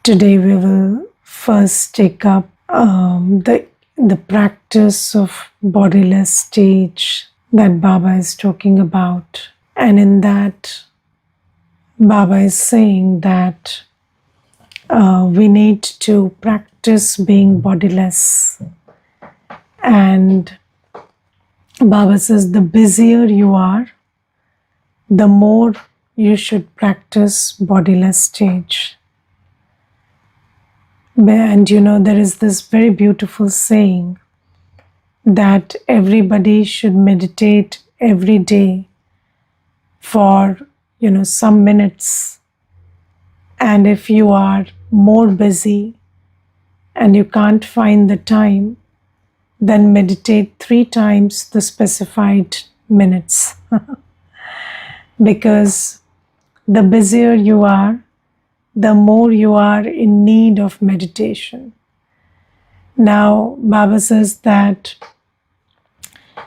Today we will first take up the practice of bodiless stage that Baba is talking about, and in that Baba is saying that we need to practice being bodiless, and Baba says the busier you are, the more you should practice bodiless stage. And there is this very beautiful saying that everybody should meditate every day for, some minutes. And if you are more busy and you can't find the time, then meditate 3 times the specified minutes. Because the busier you are, the more you are in need of meditation. Now, Baba says that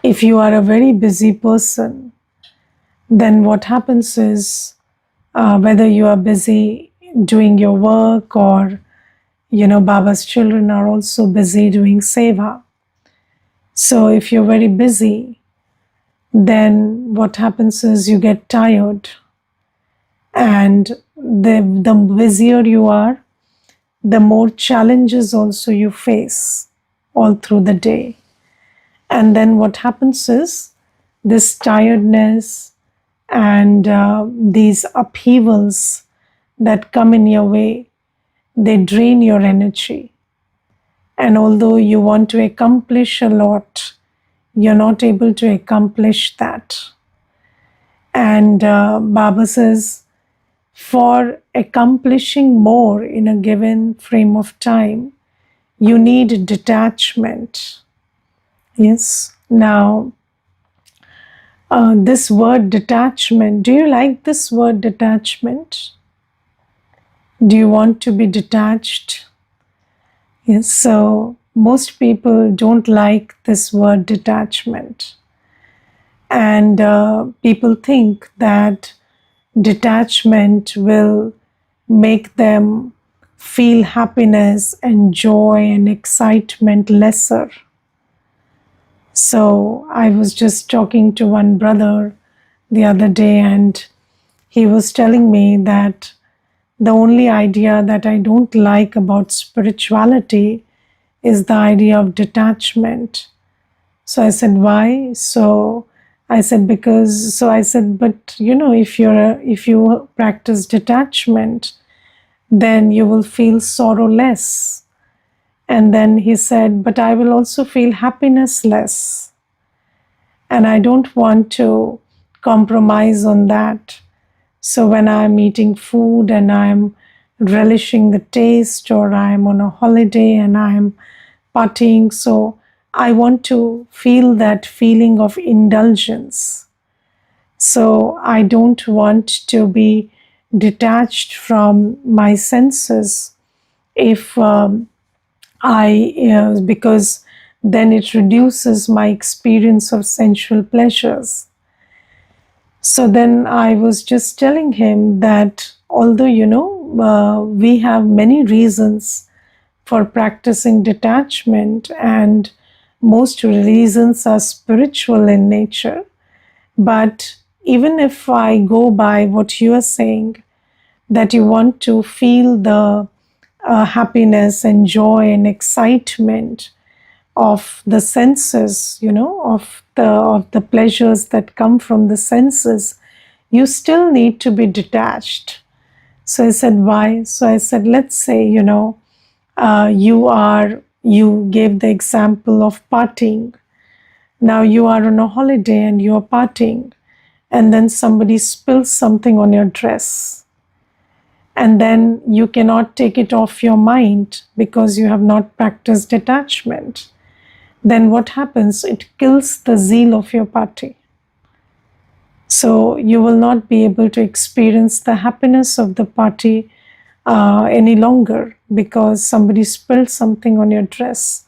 if you are a very busy person, then what happens is, whether you are busy doing your work or, Baba's children are also busy doing seva. So if you're very busy, then what happens is you get tired. And the busier you are, the more challenges also you face all through the day. And then what happens is this tiredness and these upheavals that come in your way, they drain your energy. And although you want to accomplish a lot, you're not able to accomplish that. And Baba says, for accomplishing more in a given frame of time, you need detachment. Yes. Now, this word detachment, do you like this word detachment? Do you want to be detached? Yes. So, most people don't like this word detachment. And people think that detachment will make them feel happiness and joy and excitement lesser. So I was just talking to one brother the other day, and he was telling me that the only idea that I don't like about spirituality is the idea of detachment. So I said, why? So I said, but if you practice detachment, then you will feel sorrow less. And then he said, but I will also feel happiness less. And I don't want to compromise on that. So when I'm eating food and I'm relishing the taste, or I'm on a holiday and I'm partying, so I want to feel that feeling of indulgence. So I don't want to be detached from my senses because then it reduces my experience of sensual pleasures. So then I was just telling him that although, we have many reasons for practicing detachment, and most reasons are spiritual in nature. But even if I go by what you are saying, that you want to feel the happiness and joy and excitement of the senses, of the pleasures that come from the senses, you still need to be detached. So I said, why? So I said, let's say, you gave the example of partying. Now you are on a holiday and you are partying, and then somebody spills something on your dress, and then you cannot take it off your mind because you have not practiced detachment. Then what happens? It kills the zeal of your party. So you will not be able to experience the happiness of the party any longer, because somebody spilled something on your dress.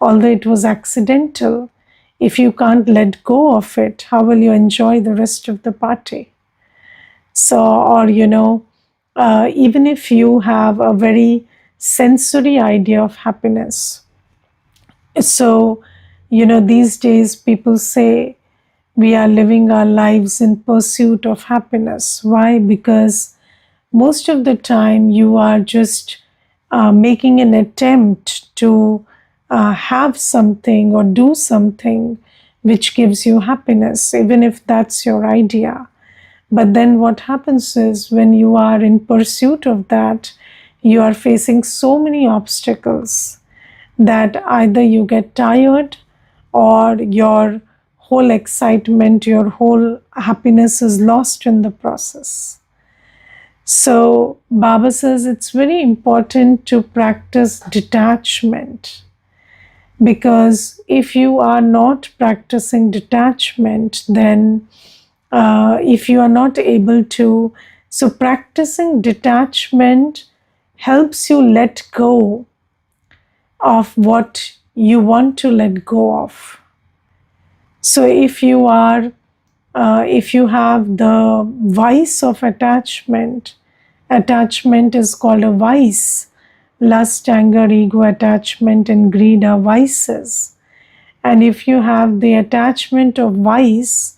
Although it was accidental, if you can't let go of it, how will you enjoy the rest of the party? So, or even if you have a very sensory idea of happiness. So, these days people say we are living our lives in pursuit of happiness. Why? Because most of the time you are just making an attempt to have something or do something which gives you happiness, even if that's your idea. But then what happens is when you are in pursuit of that, you are facing so many obstacles that either you get tired or your whole excitement, your whole happiness is lost in the process. So, Baba says it's very important to practice detachment, because if you are not practicing detachment, then if you are not able to, so practicing detachment helps you let go of what you want to let go of. So if you are, if you have the vice of attachment, attachment is called a vice. Lust, anger, ego, attachment, and greed are vices. And if you have the attachment of vice,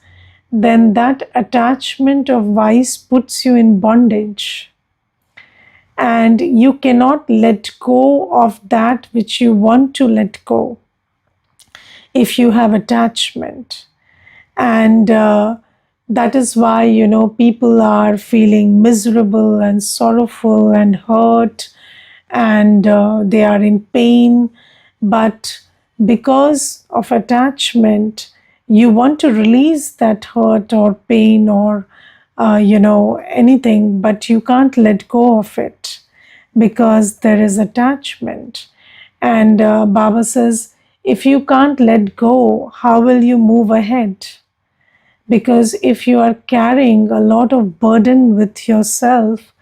then that attachment of vice puts you in bondage. And you cannot let go of that which you want to let go if you have attachment. And that is why, people are feeling miserable and sorrowful and hurt, and they are in pain. But because of attachment, you want to release that hurt or pain or anything, but you can't let go of it because there is attachment. And Baba says, if you can't let go, how will you move ahead? Because if you are carrying a lot of burden with yourself,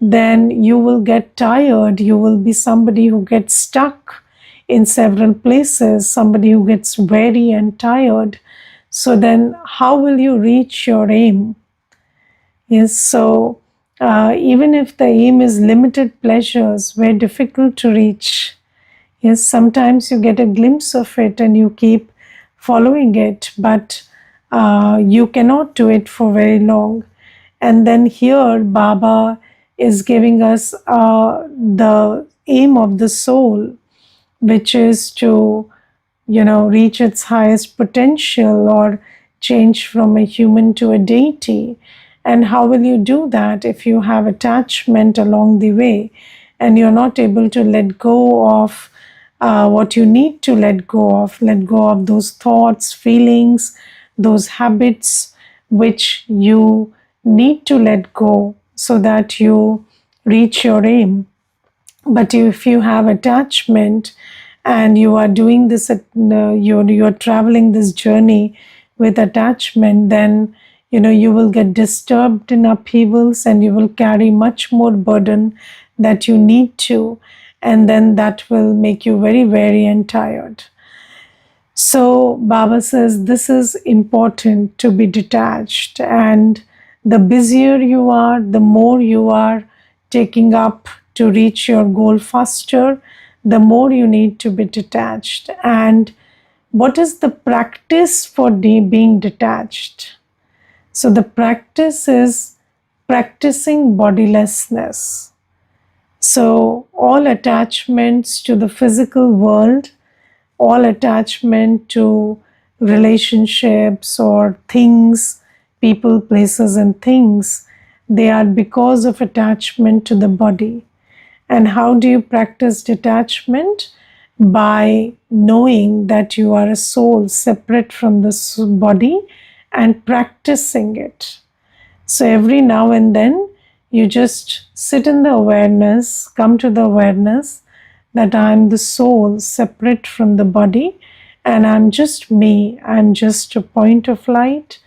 then you will get tired. You will be somebody who gets stuck in several places, somebody who gets weary and tired. So then how will you reach your aim? Yes, so even if the aim is limited pleasures, very difficult to reach. Yes, sometimes you get a glimpse of it and you keep following it, but you cannot do it for very long. And then here, Baba is giving us the aim of the soul, which is to, reach its highest potential or change from a human to a deity. And how will you do that if you have attachment along the way and you're not able to let go of what you need to let go of those thoughts, feelings, those habits which you need to let go so that you reach your aim. But if you have attachment and you are doing this, you're traveling this journey with attachment, then you will get disturbed in upheavals and you will carry much more burden that you need to, and then that will make you very weary and tired. So Baba says this is important to be detached, and the busier you are, the more you are taking up to reach your goal faster, the more you need to be detached. And what is the practice for being detached? So the practice is practicing bodilessness. So all attachments to the physical world, all attachment to relationships or things, people, places, and things, they are because of attachment to the body. And how do you practice detachment? By knowing that you are a soul separate from this body and practicing it. So every now and then you just sit in the awareness, come to the awareness that I'm the soul separate from the body and I'm just me. I'm just a point of light.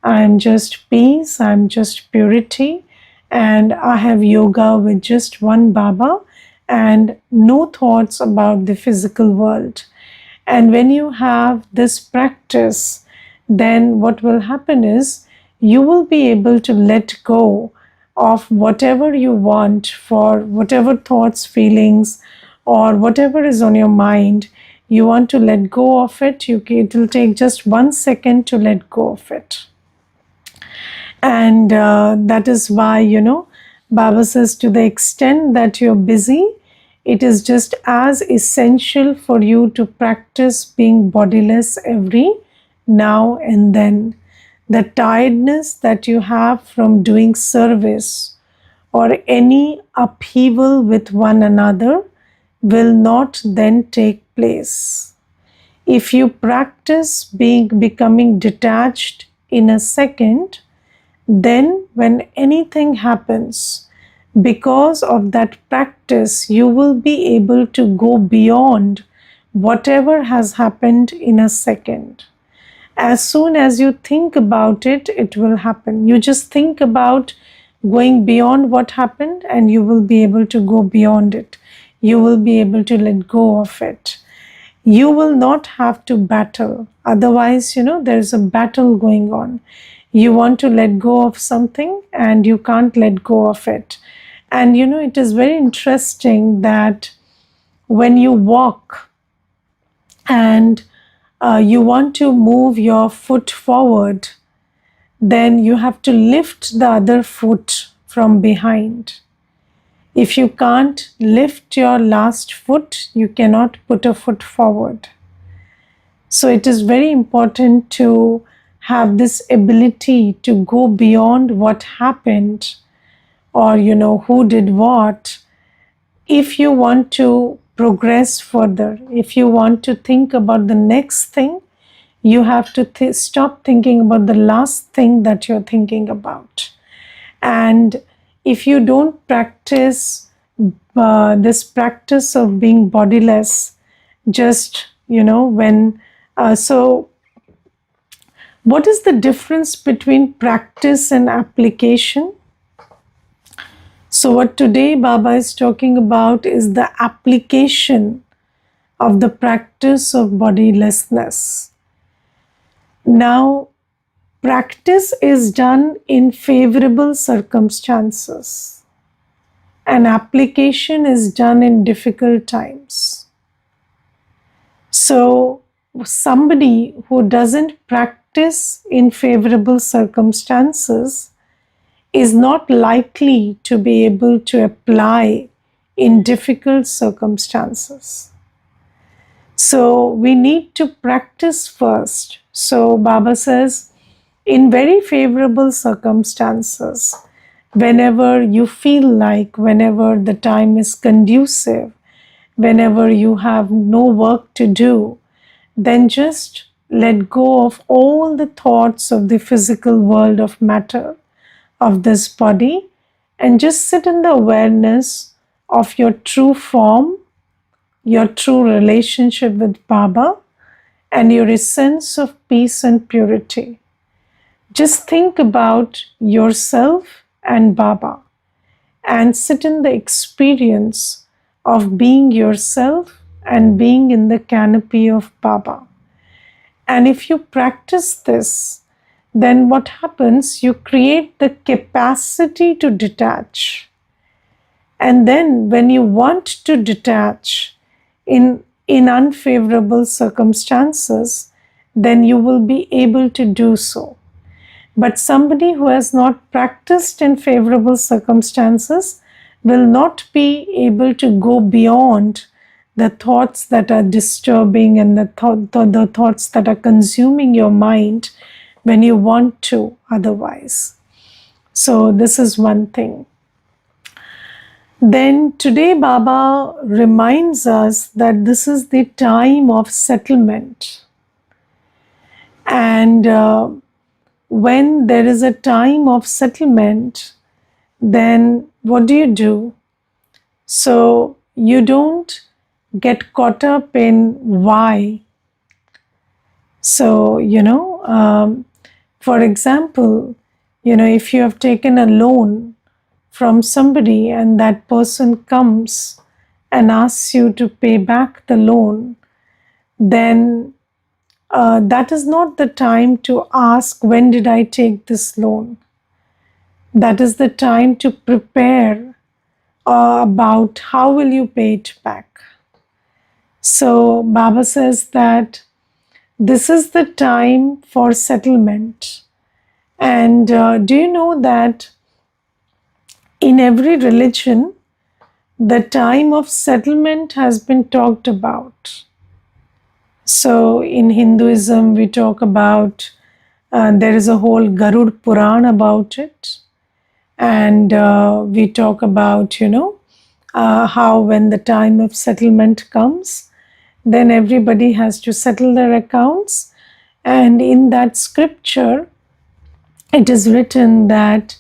I'm just peace. I'm just purity. And I have yoga with just one Baba and no thoughts about the physical world. And when you have this practice, then what will happen is you will be able to let go of whatever you want, for whatever thoughts, feelings, or whatever is on your mind. You want to let go of it. It will take just 1 second to let go of it. And that is why, Baba says, to the extent that you're busy, it is just as essential for you to practice being bodiless every now and then. The tiredness that you have from doing service or any upheaval with one another will not then take place. If you practice becoming detached in a second, then when anything happens, because of that practice, you will be able to go beyond whatever has happened in a second. As soon as you think about it, it will happen. You just think about going beyond what happened, and you will be able to go beyond it. You will be able to let go of it. You will not have to battle. Otherwise, there is a battle going on. You want to let go of something and you can't let go of it. And it is very interesting that when you walk and you want to move your foot forward, then you have to lift the other foot from behind. If you can't lift your last foot, you cannot put a foot forward. So it is very important to have this ability to go beyond what happened or, who did what. If you want to progress further, if you want to think about the next thing, you have to stop thinking about the last thing that you're thinking about. And if you don't practice this practice of being bodiless, just, so what is the difference between practice and application? So what today Baba is talking about is the application of the practice of bodilessness. Now, practice is done in favorable circumstances, and application is done in difficult times. So, somebody who doesn't practice in favorable circumstances is not likely to be able to apply in difficult circumstances. So we need to practice first. So Baba says, in very favorable circumstances, whenever you feel like, whenever the time is conducive, whenever you have no work to do, then just let go of all the thoughts of the physical world of matter, of this body, and just sit in the awareness of your true form, your true relationship with Baba, and your essence of peace and purity. Just think about yourself and Baba and sit in the experience of being yourself and being in the canopy of Baba. And if you practice this, then what happens? You create the capacity to detach. And then when you want to detach in unfavorable circumstances, then you will be able to do so. But somebody who has not practiced in favorable circumstances will not be able to go beyond the thoughts that are disturbing and the thoughts that are consuming your mind when you want to otherwise. So this is one thing. Then today Baba reminds us that this is the time of settlement. And when there is a time of settlement, then what do? So you don't get caught up in why. So, for example, if you have taken a loan from somebody and that person comes and asks you to pay back the loan, then that is not the time to ask, when did I take this loan? That is the time to prepare about how will you pay it back. So Baba says that this is the time for settlement. And do you know that in every religion, the time of settlement has been talked about? So in Hinduism, we talk about, there is a whole Garud Puran about it. And we talk about, how when the time of settlement comes, then everybody has to settle their accounts. And in that scripture, it is written that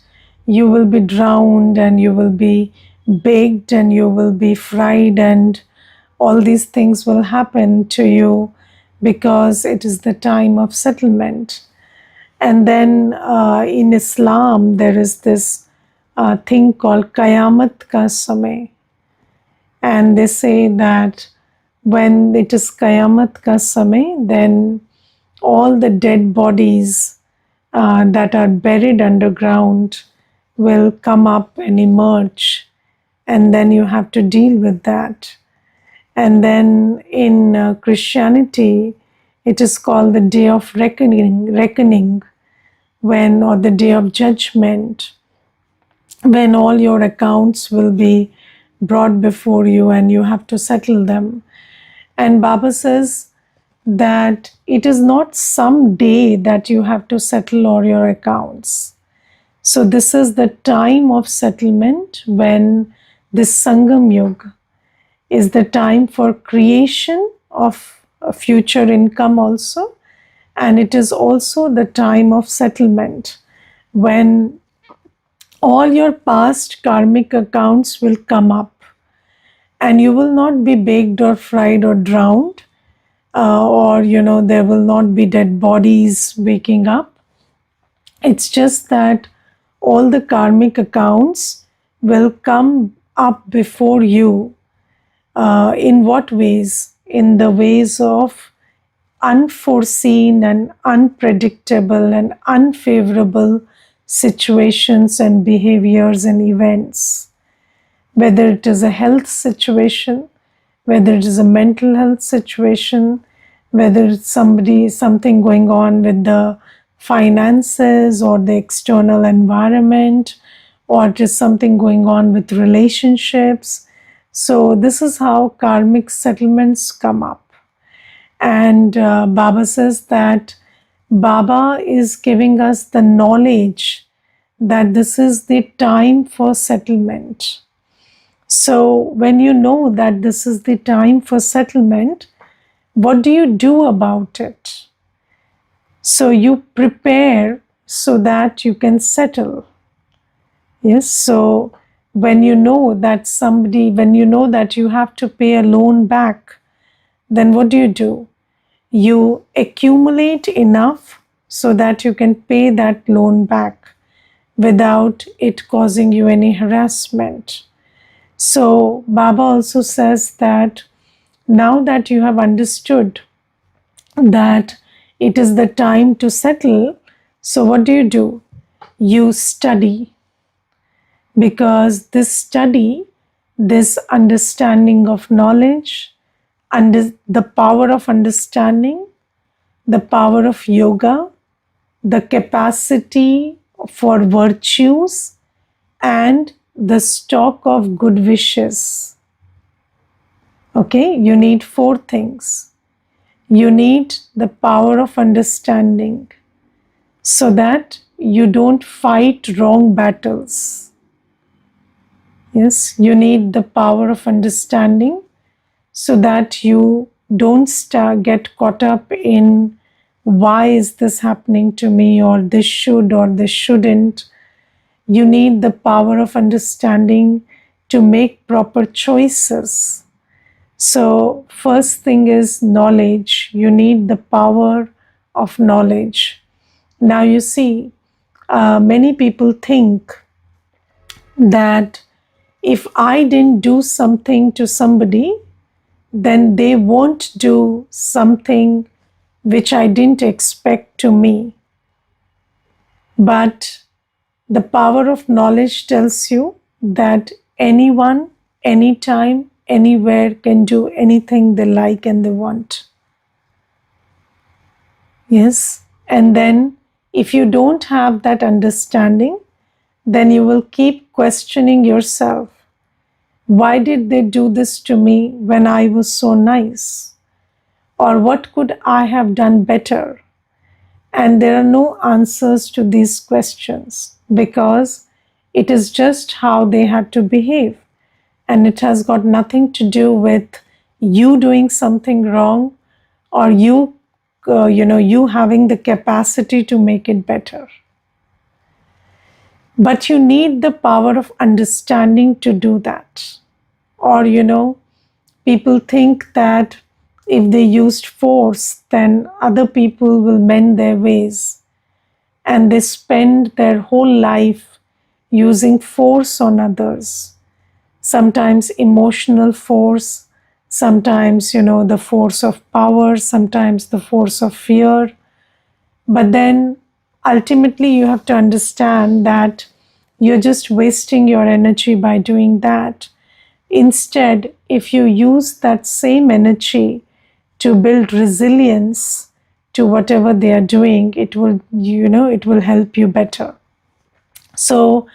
you will be drowned and you will be baked and you will be fried, and all these things will happen to you because it is the time of settlement. And then in Islam, there is this thing called Qayamat Ka Samay. And they say that when it is Qayamat Ka Samay, then all the dead bodies that are buried underground will come up and emerge. And then you have to deal with that. And then in Christianity, it is called the Day of Reckoning, when, or the Day of Judgment, when all your accounts will be brought before you and you have to settle them. And Baba says that it is not some day that you have to settle all your accounts. So this is the time of settlement, when this Sangam Yuga is the time for creation of a future income also. And it is also the time of settlement, when all your past karmic accounts will come up, and you will not be baked or fried or drowned, or there will not be dead bodies waking up. It's just that all the karmic accounts will come up before you. In what ways? In the ways of unforeseen and unpredictable and unfavorable situations and behaviors and events. Whether it is a health situation, whether it is a mental health situation, whether it's something going on with the finances or the external environment, or it is something going on with relationships. So this is how karmic settlements come up. And Baba says that Baba is giving us the knowledge that this is the time for settlement. So when you know that this is the time for settlement, what do you do about it? So you prepare so that you can settle. Yes, so when you know that you have to pay a loan back, then what do? You accumulate enough so that you can pay that loan back without it causing you any harassment. So Baba also says that now that you have understood that it is the time to settle, so what do? You study. Because this study, this understanding of knowledge, and the power of understanding, the power of yoga, the capacity for virtues, and the stock of good wishes. Okay, you need 4 things. You need the power of understanding so that you don't fight wrong battles. Yes, you need the power of understanding so that you don't get caught up in why is this happening to me, or this should or this shouldn't. You need the power of understanding to make proper choices. So first thing is knowledge. You need the power of knowledge. Now you see, many people think that if I didn't do something to somebody, then they won't do something which I didn't expect to me. But The power of knowledge tells you that anyone, anytime, anywhere can do anything they like and they want. Yes. And then if you don't have that understanding, then you will keep questioning yourself. Why did they do this to me when I was so nice? Or what could I have done better? And there are no answers to these questions because it is just how they had to behave. And it has got nothing to do with you doing something wrong or you having the capacity to make it better. But you need the power of understanding to do that. Or, people think that if they used force, then other people will mend their ways. And they spend their whole life using force on others. Sometimes emotional force, sometimes, the force of power, sometimes the force of fear. But then ultimately, you have to understand that you're just wasting your energy by doing that. Instead, if you use that same energy to build resilience to whatever they are doing, it will help you better. So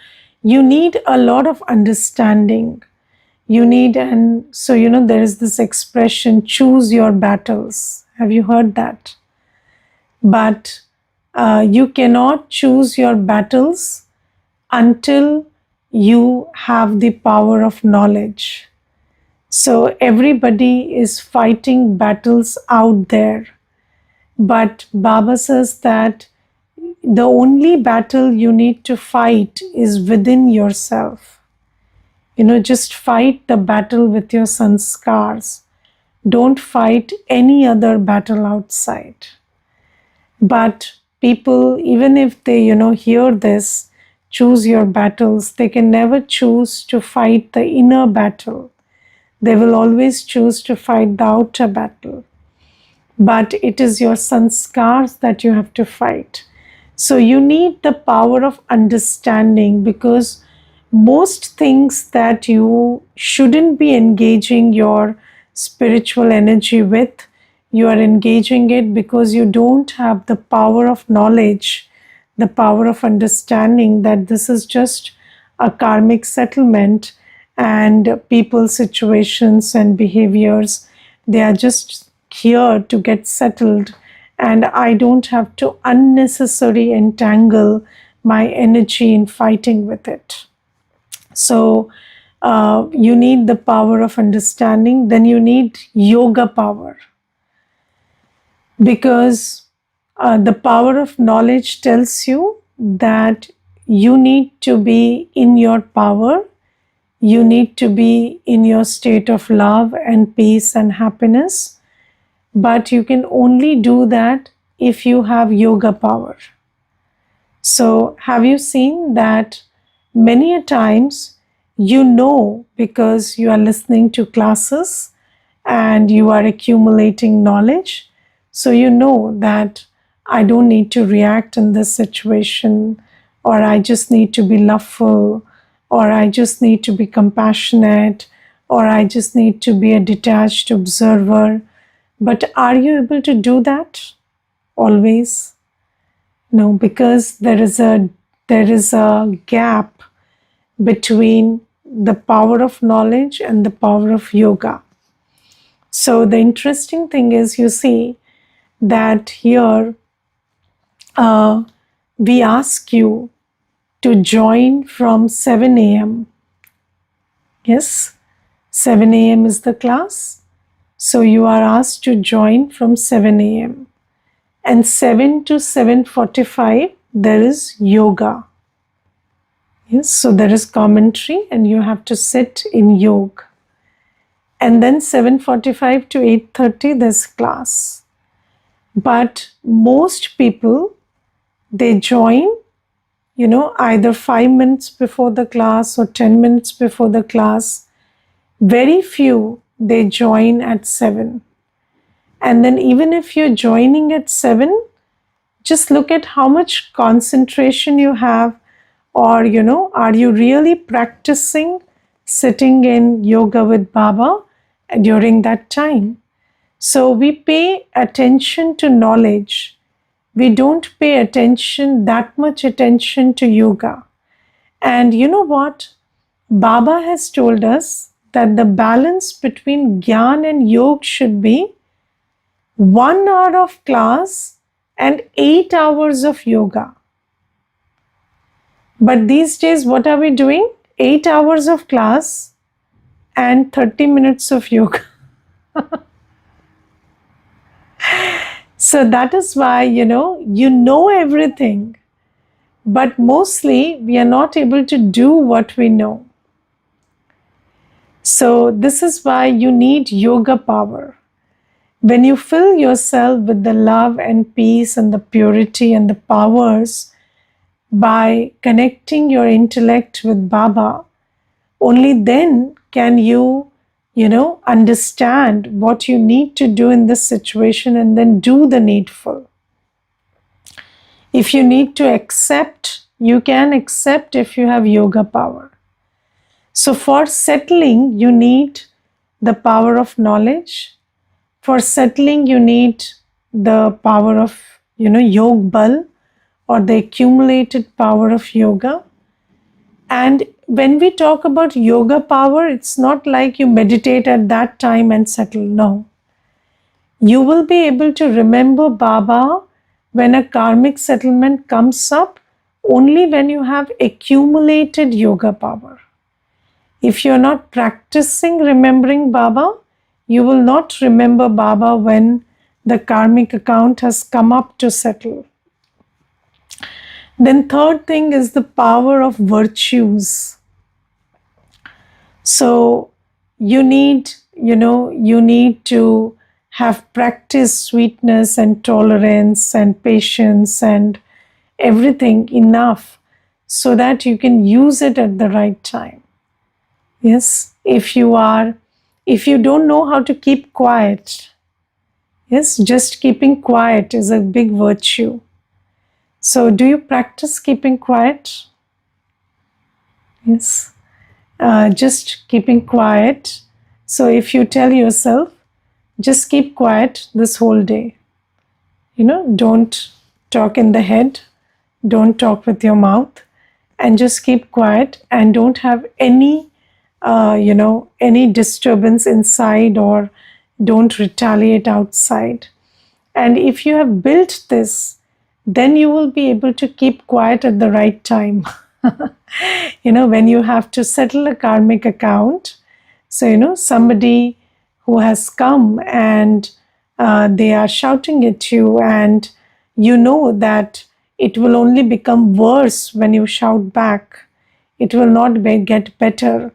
you need a lot of understanding. There is this expression, choose your battles. Have you heard that? But you cannot choose your battles until you have the power of knowledge. So everybody is fighting battles out there. But Baba says that the only battle you need to fight is within yourself. Just fight the battle with your sanskars. Don't fight any other battle outside. But people, even if they, hear this, choose your battles, they can never choose to fight the inner battle. They will always choose to fight the outer battle. But it is your sanskars that you have to fight. So you need the power of understanding, because most things that you shouldn't be engaging your spiritual energy with, you are engaging it because you don't have the power of knowledge, the power of understanding that this is just a karmic settlement and people's situations and behaviors, they are just here to get settled, and I don't have to unnecessarily entangle my energy in fighting with it. So you need the power of understanding. Then you need yoga power, because the power of knowledge tells you that you need to be in your power, you need to be in your state of love and peace and happiness, but you can only do that if you have yoga power. So have you seen that many a times, because you are listening to classes and you are accumulating knowledge, so you know that I don't need to react in this situation, or I just need to be loveful, or I just need to be compassionate, or I just need to be a detached observer. But are you able to do that always? No, because there is a gap between the power of knowledge and the power of yoga. So the interesting thing is, you see that here we ask you to join from 7 a.m. Yes, 7 a.m. is the class. So you are asked to join from 7 a.m. And 7 to 7:45, there is yoga. Yes, so there is commentary and you have to sit in yoga. And then 7:45 to 8:30, there's class. But most people, they join, either 5 minutes before the class or 10 minutes before the class. Very few, they join at 7. And then even if you're joining at 7, just look at how much concentration you have Or, are you really practicing sitting in yoga with Baba during that time? So we pay attention to knowledge. We don't pay that much attention to yoga. And you know what? Baba has told us that the balance between Gyan and Yoga should be 1 hour of class and 8 hours of yoga. But these days, what are we doing? 8 hours of class and 30 minutes of yoga. So that is why, you know everything, but mostly we are not able to do what we know. So this is why you need yoga power. When you fill yourself with the love and peace and the purity and the powers by connecting your intellect with Baba, only then can you, understand what you need to do in this situation and then do the needful. If you need to accept, you can accept if you have yoga power. So for settling, you need the power of knowledge. For settling, you need the power of, yog bal, or the accumulated power of yoga. And when we talk about yoga power, it's not like you meditate at that time and settle. No. You will be able to remember Baba when a karmic settlement comes up only when you have accumulated yoga power. If you're not practicing remembering Baba, you will not remember Baba when the karmic account has come up to settle. Then third thing is the power of virtues. So you need to have practiced sweetness and tolerance and patience and everything enough so that you can use it at the right time. Yes, if you don't know how to keep quiet, yes, just keeping quiet is a big virtue. So do you practice keeping quiet? Yes, just keeping quiet. So if you tell yourself, just keep quiet this whole day. Don't talk in the head, don't talk with your mouth, and just keep quiet and don't have any disturbance inside, or don't retaliate outside. And if you have built this, then you will be able to keep quiet at the right time. When you have to settle a karmic account. So, somebody who has come and they are shouting at you, and you know that it will only become worse when you shout back. It will not get better,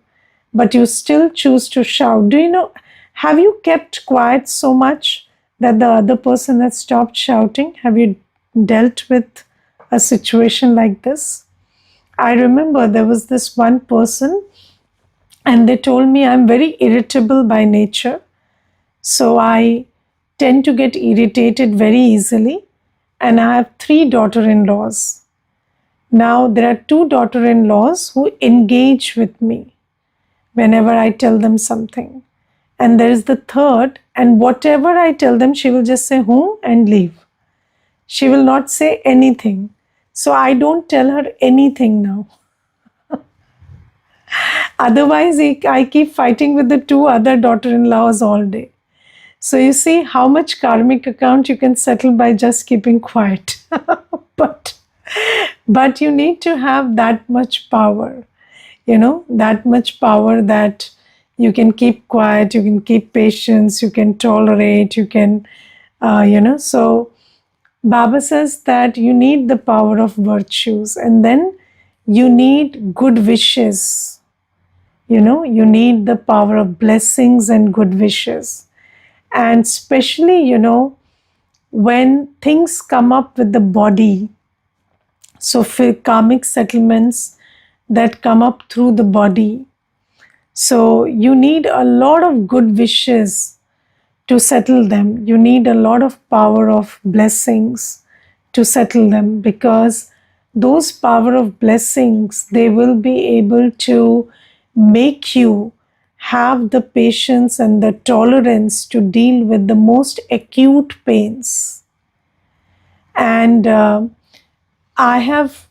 but you still choose to shout. Have you kept quiet so much that the other person has stopped shouting? Have you dealt with a situation like this? I remember there was this one person, and they told me I'm very irritable by nature. So I tend to get irritated very easily, and I have 3 daughter-in-laws. Now there are 2 daughter-in-laws who engage with me whenever I tell them something. And there is the third, and whatever I tell them, she will just say, and leave. She will not say anything. So I don't tell her anything now. Otherwise, I keep fighting with the 2 other daughter-in-laws all day. So you see how much karmic account you can settle by just keeping quiet. But you need to have that much power, that much power that you can keep quiet, you can keep patience, you can tolerate, you can, So Baba says that you need the power of virtues, and then you need good wishes. You need the power of blessings and good wishes. And especially, when things come up with the body, so karmic settlements that come up through the body. So you need a lot of good wishes to settle them. You need a lot of power of blessings to settle them, because those power of blessings, they will be able to make you have the patience and the tolerance to deal with the most acute pains. And I have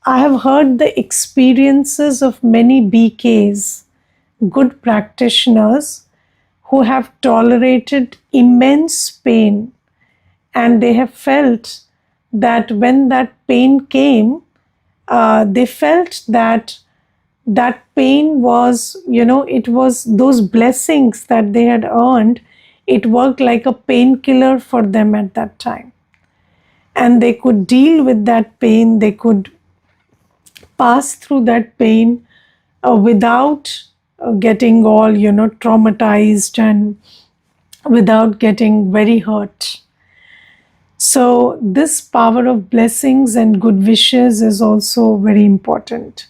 heard the experiences of many BKs, good practitioners, who have tolerated immense pain, and they have felt that when that pain came, they felt that that pain was, it was those blessings that they had earned. It worked like a painkiller for them at that time. And they could deal with that pain, they could pass through that pain without getting all, traumatized and without getting very hurt. So, this power of blessings and good wishes is also very important.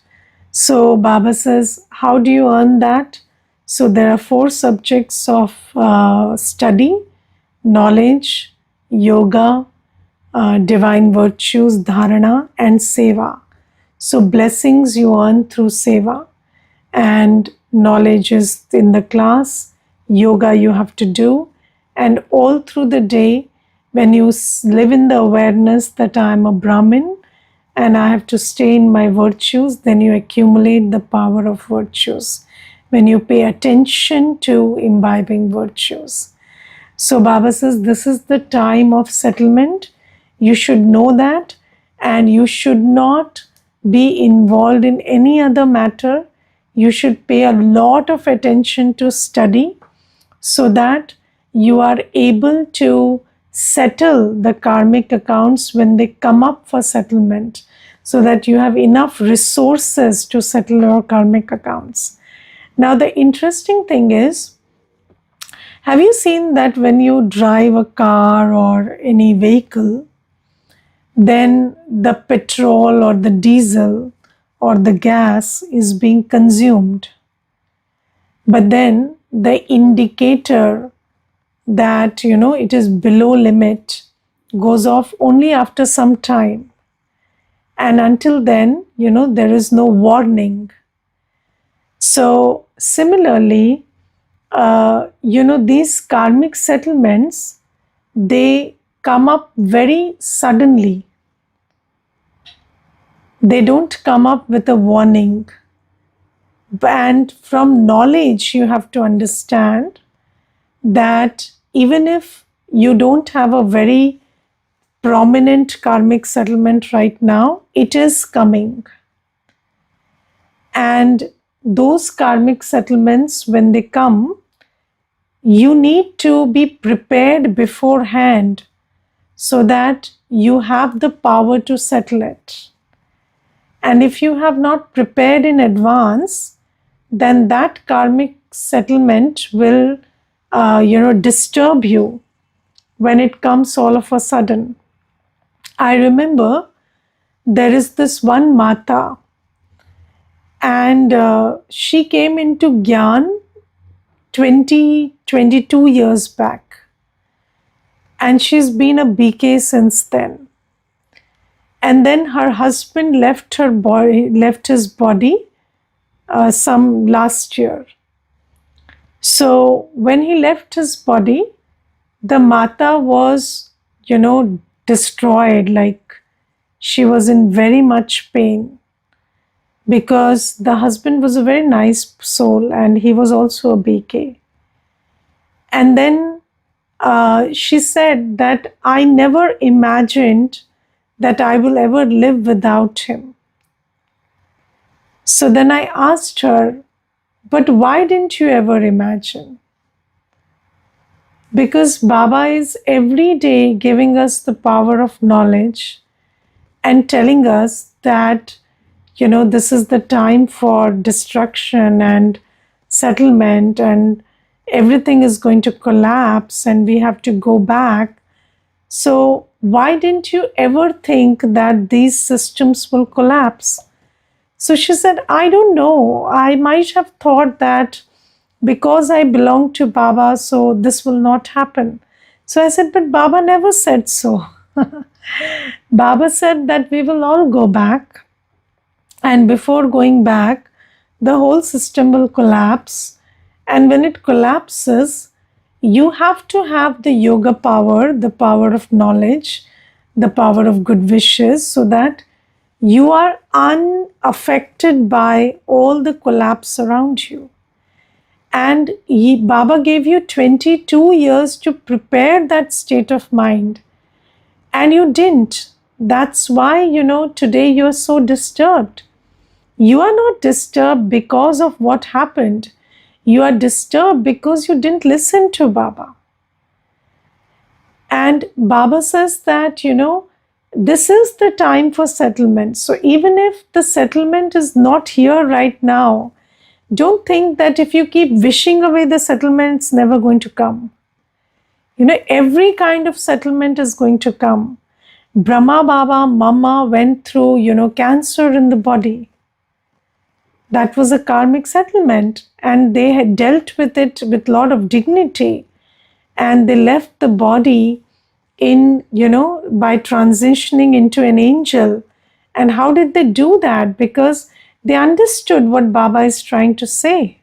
So, Baba says, how do you earn that? So, there are 4 subjects of study: knowledge, yoga, divine virtues, dharana, and seva. So, blessings you earn through seva, and knowledge is in the class, yoga you have to do, and all through the day, when you live in the awareness that I am a Brahmin and I have to stay in my virtues, then you accumulate the power of virtues when you pay attention to imbibing virtues. So Baba says this is the time of settlement. You should know that, and you should not be involved in any other matter. You should pay a lot of attention to study so that you are able to settle the karmic accounts when they come up for settlement, so that you have enough resources to settle your karmic accounts. Now, the interesting thing is, have you seen that when you drive a car or any vehicle, then the petrol or the diesel or the gas is being consumed, but then the indicator that it is below limit goes off only after some time, and until then there is no warning. So similarly, these karmic settlements, they come up very suddenly. They don't come up with a warning. And from knowledge, you have to understand that even if you don't have a very prominent karmic settlement right now, it is coming. And those karmic settlements, when they come, you need to be prepared beforehand so that you have the power to settle it. And if you have not prepared in advance, then that karmic settlement will disturb you when it comes all of a sudden. I remember there is this one Mata, and she came into Gyan 22 years back, and she's been a BK since then. And then her husband left his body some last year. So when he left his body, the Mata was, destroyed, like she was in very much pain, because the husband was a very nice soul and he was also a BK. And then she said that I never imagined that I will ever live without him. So then I asked her, but why didn't you ever imagine? Because Baba is every day giving us the power of knowledge and telling us that, this is the time for destruction and settlement, and everything is going to collapse and we have to go back. So why didn't you ever think that these systems will collapse? So she said, I don't know. I might have thought that because I belong to Baba, so this will not happen. So I said, but Baba never said so. Baba said that we will all go back, and before going back, the whole system will collapse. And when it collapses, you have to have the yoga power, the power of knowledge, the power of good wishes, so that you are unaffected by all the collapse around you. And Baba gave you 22 years to prepare that state of mind, and you didn't. That's why, today you're so disturbed. You are not disturbed because of what happened. You are disturbed because you didn't listen to Baba. And Baba says that, this is the time for settlement. So even if the settlement is not here right now, don't think that if you keep wishing away the settlement, it's never going to come. Every kind of settlement is going to come. Brahma Baba, Mama went through, cancer in the body. That was a karmic settlement, and they had dealt with it with a lot of dignity. And they left the body by transitioning into an angel. And how did they do that? Because they understood what Baba is trying to say,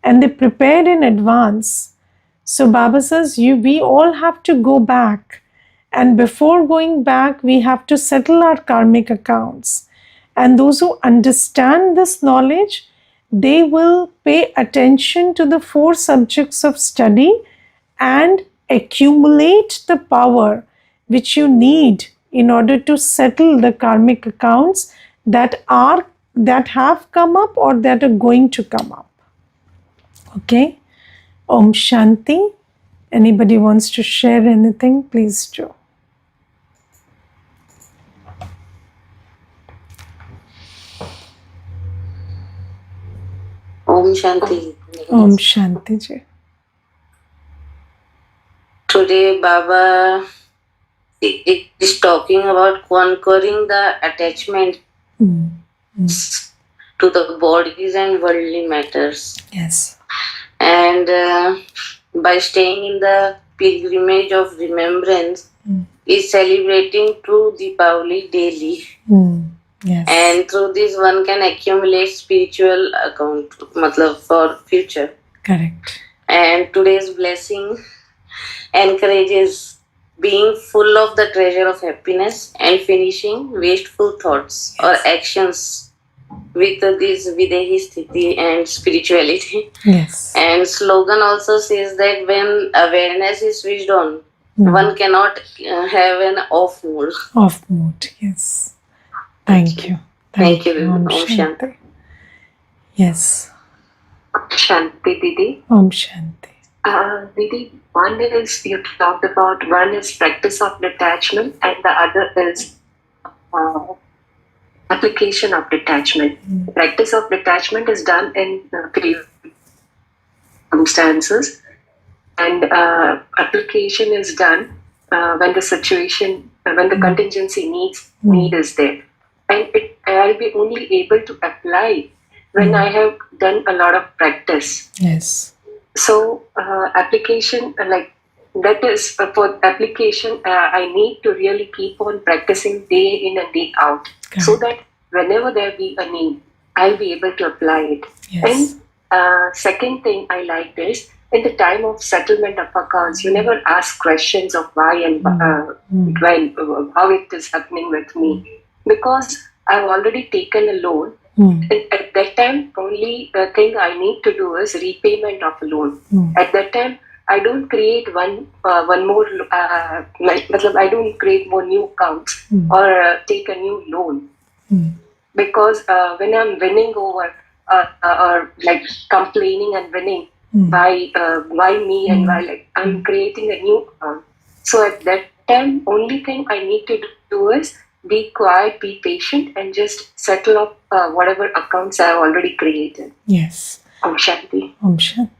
and they prepared in advance. So Baba says, we all have to go back. And before going back, we have to settle our karmic accounts. And those who understand this knowledge, they will pay attention to the 4 subjects of study and accumulate the power which you need in order to settle the karmic accounts that have come up or that are going to come up. Okay? Om Shanti. Anybody wants to share anything, please do. Om Shanti. Om Shanti ji. Today Baba is talking about conquering the attachment to the bodies and worldly matters. Yes. And by staying in the pilgrimage of remembrance, is celebrating true Deepavali daily. Yes. And through this one can accumulate spiritual account for future. Correct. And today's blessing encourages being full of the treasure of happiness and finishing wasteful thoughts or actions with this Videhi Sthiti and spirituality. Yes. And slogan also says that when awareness is switched on, one cannot have an off mood. Off mood, yes. Thank you. Thank you. Om Shanti. Yes. Shanti, Didi. Om Shanti. Didi, one is you talked about, one is practice of detachment and the other is application of detachment. Practice of detachment is done in circumstances, and application is done when the situation, when the contingency need is there. And I'll be only able to apply when I have done a lot of practice. Yes. So application, like that is for application, I need to really keep on practicing day in and day out. Correct. So that whenever there be a need, I'll be able to apply it. Yes. And second thing I like is, in the time of settlement of accounts, you never ask questions of why and when, how it is happening with me. Because I've already taken a loan. And at that time, only the thing I need to do is repayment of a loan. At that time, I don't create one more, I don't create more new accounts or take a new loan. Because when I'm winning over or like complaining and winning by me and why, like, I'm creating a new account. So at that time, only thing I need to do is be quiet, be patient, and just settle up whatever accounts I have already created. Yes. Om Shanti. Om Shanti.